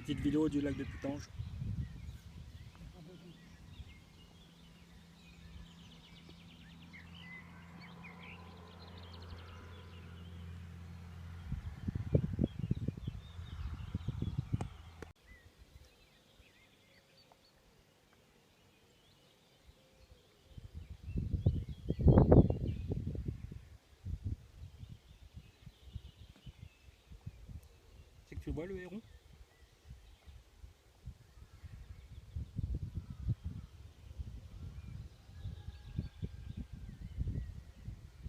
petite vidéo du lac de Putange. C'est que tu vois le héron?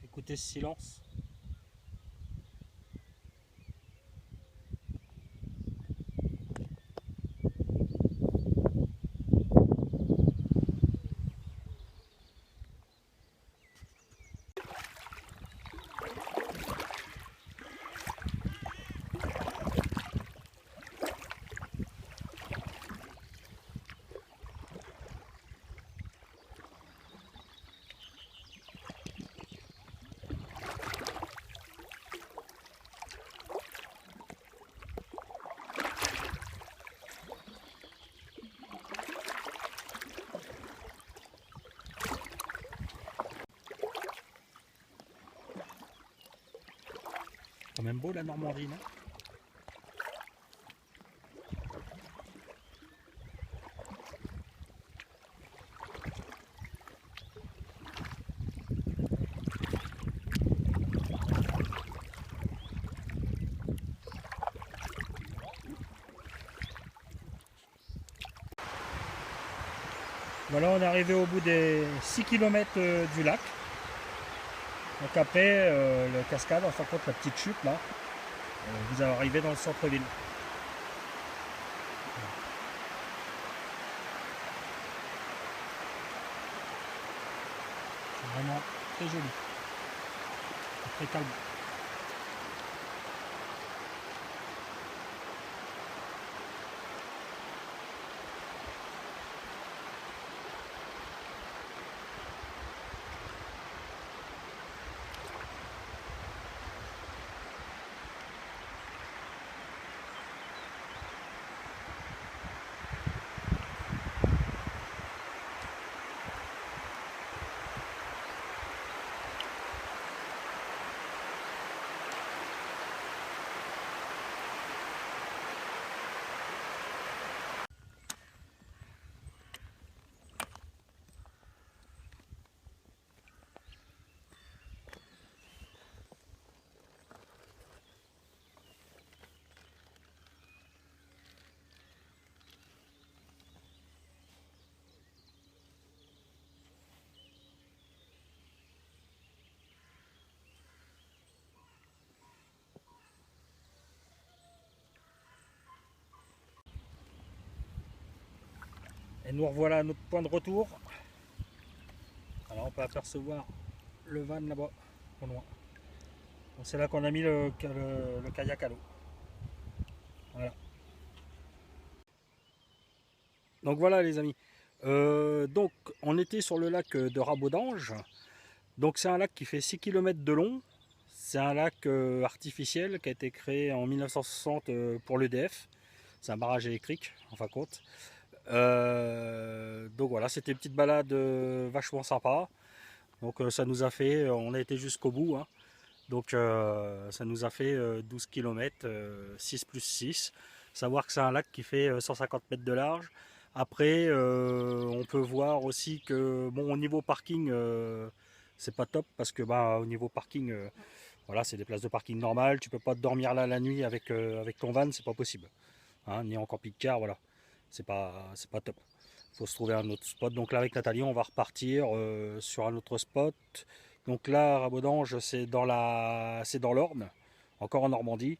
Écoutez ce silence. Quand même beau la Normandie, non? Voilà, on est arrivé au bout des 6 km du lac. Donc après, le cascade, enfin contre la petite chute là, vous arrivez dans le centre-ville. C'est vraiment très joli, très calme. Et nous revoilà à notre point de retour. Alors on peut apercevoir le van là-bas, au loin. C'est là qu'on a mis le kayak à l'eau. Voilà. Donc voilà les amis. Donc on était sur le lac de Rabaudange. Donc c'est un lac qui fait 6 km de long. C'est un lac artificiel qui a été créé en 1960 pour l'EDF. C'est un barrage électrique en fin de compte. Donc voilà, c'était une petite balade vachement sympa. Donc ça nous a fait, on a été jusqu'au bout, hein. Donc ça nous a fait 12 km, 6 plus 6. Savoir que c'est un lac qui fait 150 mètres de large. Après, on peut voir aussi que bon, au niveau parking, c'est pas top parce que bah, au niveau parking, voilà, c'est des places de parking normales. Tu peux pas dormir là la nuit avec ton van, c'est pas possible, hein, ni en camping-car, voilà. C'est pas top. Faut se trouver un autre spot. Donc là, avec Nathalie, on va repartir sur un autre spot. Donc là, Rabaudange, c'est dans l'Orne, encore en Normandie.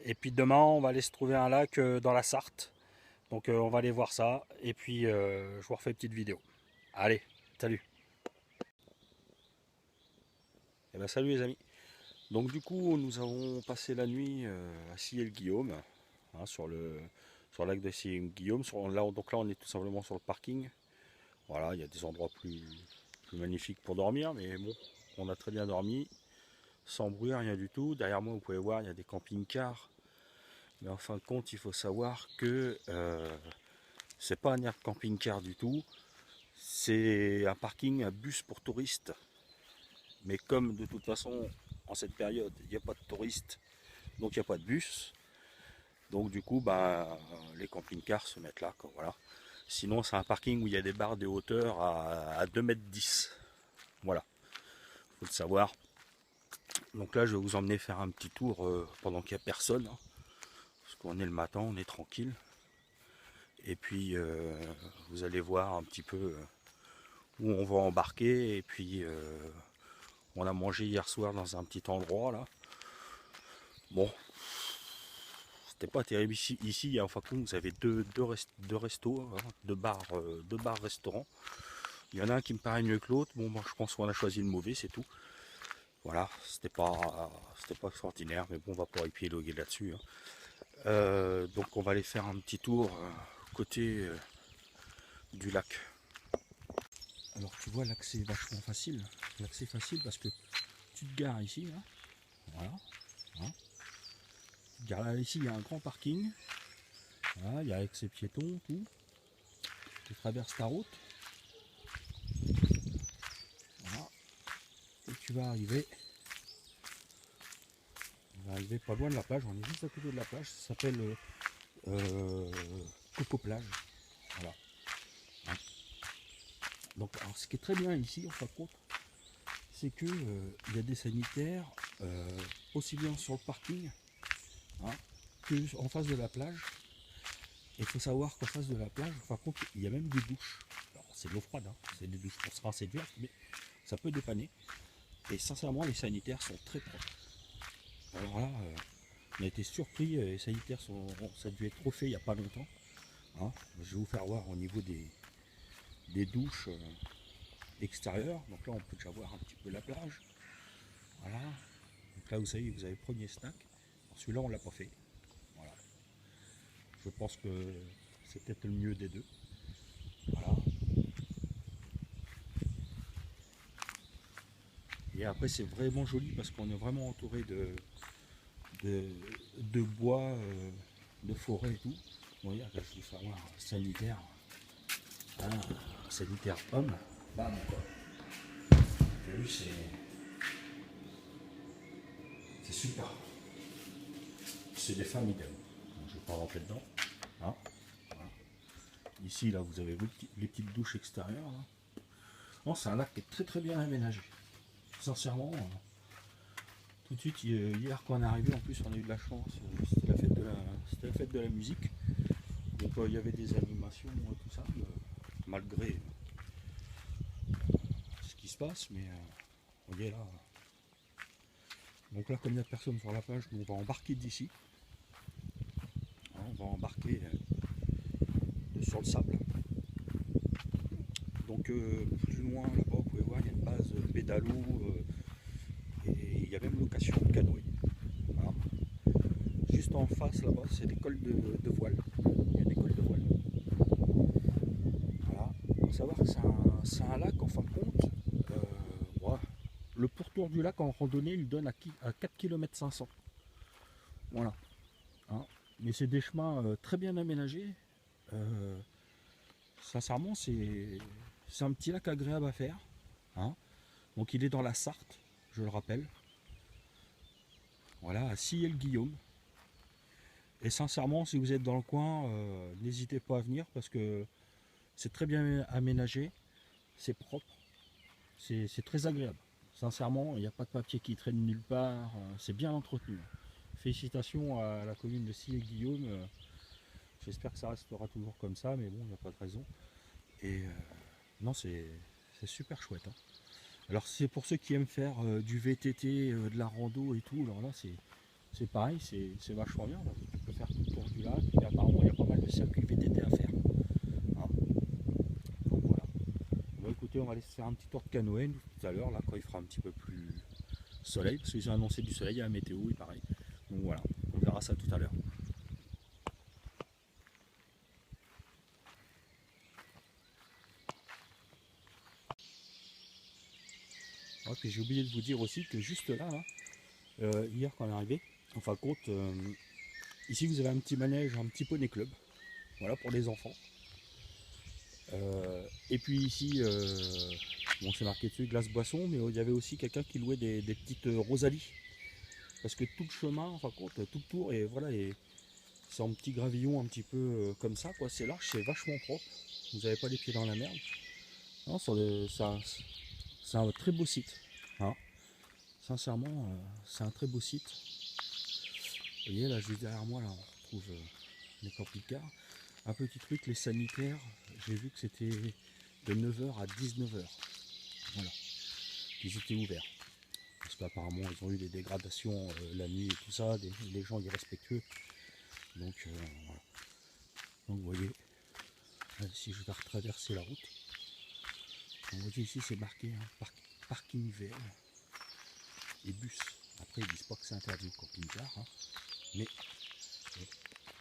Et puis demain, on va aller se trouver un lac dans la Sarthe. Donc on va aller voir ça. Et puis je vous refais une petite vidéo. Allez, salut. Et ben salut les amis. Donc du coup, nous avons passé la nuit à Sillé-le-Guillaume, hein, sur le lac de Sillé-le-Guillaume. Donc là, on est tout simplement sur le parking. Voilà, il y a des endroits plus magnifiques pour dormir, mais bon, on a très bien dormi, sans bruit, rien du tout. Derrière moi, vous pouvez voir, il y a des camping-cars Mais en fin de compte, il faut savoir que c'est pas un air de camping-car du tout. C'est un parking à bus pour touristes. Mais comme de toute façon, en cette période, il n'y a pas de touristes, donc il n'y a pas de bus. Donc du coup, bah, les camping-cars se mettent là, quoi, voilà. Sinon, c'est un parking où il y a des barres de hauteur à 2,10 m. Voilà, faut le savoir. Donc là, je vais vous emmener faire un petit tour pendant qu'il n'y a personne, hein, parce qu'on est le matin, on est tranquille. Et puis, vous allez voir un petit peu où on va embarquer. Et puis, on a mangé hier soir dans un petit endroit là. Bon, c'était pas terrible ici, en fin de compte, vous avez deux restos, hein, deux bars restaurants. Il y en a un qui me paraît mieux que l'autre. Bon, moi, je pense qu'on a choisi le mauvais, c'est tout. Voilà, c'était pas extraordinaire, mais bon, on va pas épiloguer là-dessus, hein. Donc, on va aller faire un petit tour côté du lac. Alors, tu vois, l'accès est vachement facile. L'accès facile parce que tu te gares ici, hein. Voilà. Hein. Tu te gares là, ici, il y a un grand parking. Voilà, il y a accès piéton, tout. Tu traverses ta route. Voilà. Et tu vas arriver. On va arriver pas loin de la plage. On est juste à côté de la plage. Ça s'appelle Coco Plage. Voilà. Hein. Donc, alors, ce qui est très bien ici, en fin de compte, c'est que il y a des sanitaires aussi bien sur le parking, hein, que en face de la plage. Et il faut savoir qu'en face de la plage, en fin de compte, il y a même des douches. Alors, c'est de l'eau froide, hein, c'est des douches pour se rincer dur, mais ça peut dépanner. Et sincèrement, les sanitaires sont très propres. Alors là, on a été surpris, les sanitaires ça a dû être refait il n'y a pas longtemps. Hein. Je vais vous faire voir au niveau des douches extérieures. Donc là, on peut déjà voir un petit peu la plage. Voilà. Donc là, vous savez, vous avez le premier snack. Celui-là, on ne l'a pas fait. Voilà. Je pense que c'est peut-être le mieux des deux. Voilà. Et après, c'est vraiment joli parce qu'on est vraiment entouré de bois, de forêt et tout. Bon, regarde, là, je vais faire voir sanitaire. Hein, sanitaire homme. Bam, quoi. T'as vu, c'est super. C'est des femmes idem. Donc, je ne vais pas rentrer dedans. Hein, voilà. Ici, là, vous avez les petites douches extérieures. Là. Non, c'est un lac qui est très très bien aménagé. Sincèrement, tout de suite, hier quand on est arrivé, en plus, on a eu de la chance. C'était la fête de la musique. Donc, il y avait des animations, tout ça, malgré ce qui se passe, mais on est là. Donc là, comme il n'y a personne sur la plage, nous, on va embarquer d'ici. On va embarquer sur le sable. Donc plus loin là-bas, vous pouvez voir, il y a une base pédalo et il y a même location de canoë. Voilà. Juste en face là-bas, c'est l'école de voile. Il y a une école de voile. Voilà. Il faut savoir que c'est un lac en fin de compte. Ouais. Le pourtour du lac en randonnée, il donne à 4 km 500. Voilà. Hein. Mais c'est des chemins très bien aménagés. Sincèrement, c'est un petit lac agréable à faire. Hein. Donc il est dans la Sarthe, je le rappelle. Voilà, à Sillé-le-Guillaume. Et sincèrement, si vous êtes dans le coin, n'hésitez pas à venir parce que c'est très bien aménagé, c'est propre, c'est très agréable. Sincèrement, il n'y a pas de papier qui traîne nulle part, c'est bien entretenu. Félicitations à la commune de Sillé-le-Guillaume. J'espère que ça restera toujours comme ça, mais bon, il n'y a pas de raison. Et non, c'est super chouette. Hein. Alors c'est pour ceux qui aiment faire du VTT, de la rando et tout, alors là c'est pareil, c'est vachement bien, parce que tu peux faire tout le tour du lac, et apparemment il y a pas mal de circuits VTT à faire. Hein. Donc voilà. Bon, écoutez, on va aller se faire un petit tour de canoë tout à l'heure, là quand il fera un petit peu plus soleil, parce qu'ils ont annoncé du soleil, il y a la météo, il paraît. Donc voilà, on verra ça tout à l'heure. Ouais, puis j'ai oublié de vous dire aussi que juste là, hier quand on est arrivé, en fin de compte, Ici vous avez un petit manège, un petit poney club, voilà, pour les enfants. Et puis ici, bon, c'est marqué dessus glace boisson, mais il y avait aussi quelqu'un qui louait des petites Rosalie. Parce que tout le chemin, enfin compte, tout le tour, et voilà, c'est en petit gravillon un petit peu comme ça, quoi. C'est large, c'est vachement propre. Vous n'avez pas les pieds dans la merde. Non, c'est un très beau site. Hein. Sincèrement, c'est un très beau site. Vous voyez, là, juste derrière moi, là, on retrouve les camping-cars. Un petit truc, les sanitaires, j'ai vu que c'était de 9 h à 19 h. Voilà, ils étaient ouverts. Parce qu'apparemment, ils ont eu des dégradations la nuit et tout ça, des gens irrespectueux. Donc, voilà. Donc, vous voyez, là, si je vais retraverser la route, vous voyez ici, c'est marqué hein, parking vert et bus. Après, ils disent pas que c'est interdit au camping-car, hein, mais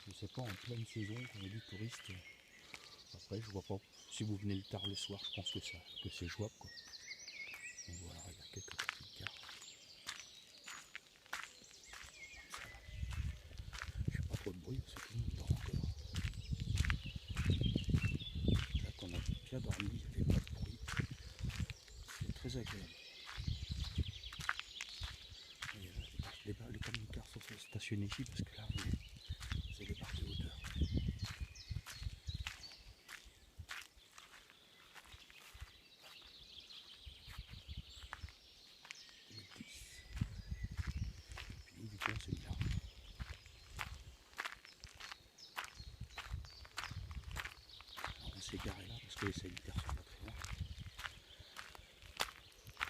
je sais pas, en pleine saison, quand il y a du touriste, après, je vois pas. Si vous venez le tard le soir, je pense que c'est jouable, quoi. Donc voilà, il y a quelques camping-cars. Je fais pas trop de bruit, parce que tout le monde dort encore. Là, quand on a bien dormi, il n'y avait pas de bruit. C'est très agréable. Et les camping-cars sont stationnés ici, parce que là, c'est les barres de hauteur. Celui-là. On s'est garé là parce que les sanitaires sont pas très loin.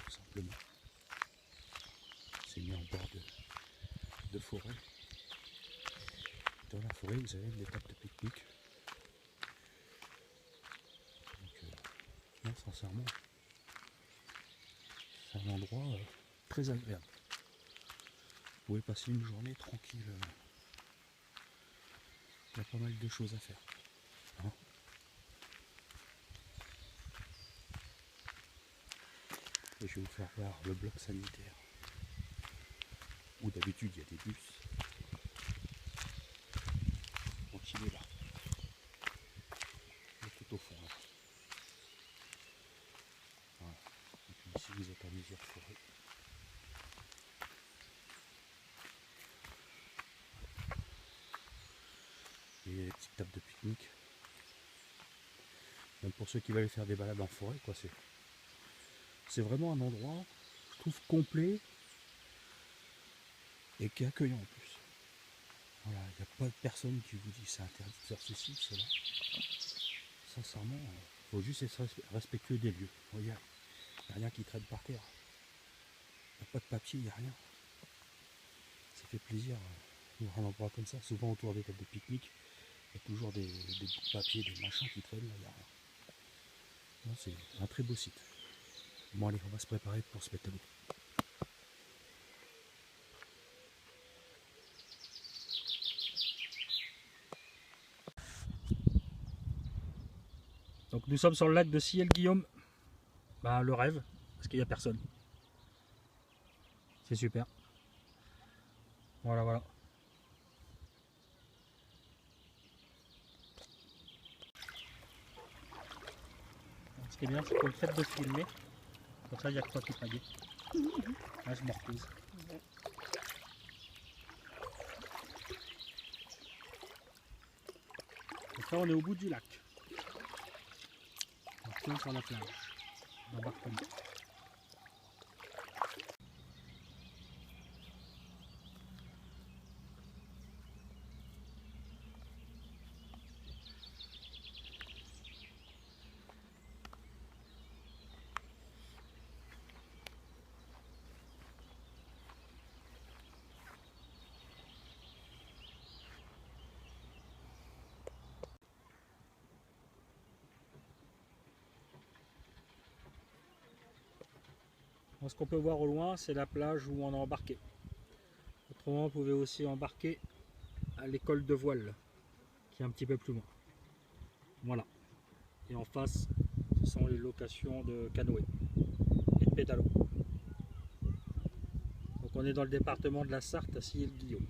Tout simplement. C'est mis en bord de forêt. Dans la forêt, vous avez des tables de pique-nique. Donc, non, sincèrement, c'est un endroit très agréable. Vous pouvez passer une journée tranquille. Il y a pas mal de choses à faire. Hein. Et je vais vous faire voir le bloc sanitaire. Où d'habitude il y a des bus. Donc il est là. Il est tout au fond là. Voilà. Et puis ici vous êtes en lisière forêt. Et les petites tables de pique-nique. Même pour ceux qui veulent faire des balades en forêt, quoi, c'est vraiment un endroit, je trouve, complet et qui est accueillant en plus. Voilà, il n'y a pas de personne qui vous dit c'est interdit de faire ceci, cela. Sincèrement, il faut juste être respectueux des lieux. Il n'y a rien qui traîne par terre. Il n'y a pas de papier, il n'y a rien. Ça fait plaisir de voir un endroit comme ça. Souvent autour des tables de pique-nique, il y a toujours des bouts de papier, des machins qui traînent, là, il n'y a rien. C'est un très beau site. Bon allez, on va se préparer pour se mettre à l'eau. Donc nous sommes sur le lac de Ciel-Guillaume. Bah, le rêve, parce qu'il n'y a personne. C'est super. Voilà, voilà. Ce qui est bien, c'est que le fait de filmer, comme ça il y a que toi qui pagaie. Là je me repose. Donc là on est au bout du lac. On retourne sur la plage d'embarquement. Ce qu'on peut voir au loin, c'est la plage où on a embarqué. Autrement, vous pouvez aussi embarquer à l'école de voile, qui est un petit peu plus loin. Voilà. Et en face, ce sont les locations de canoë et de pédalo. Donc on est dans le département de la Sarthe à Ciel-Guillaume.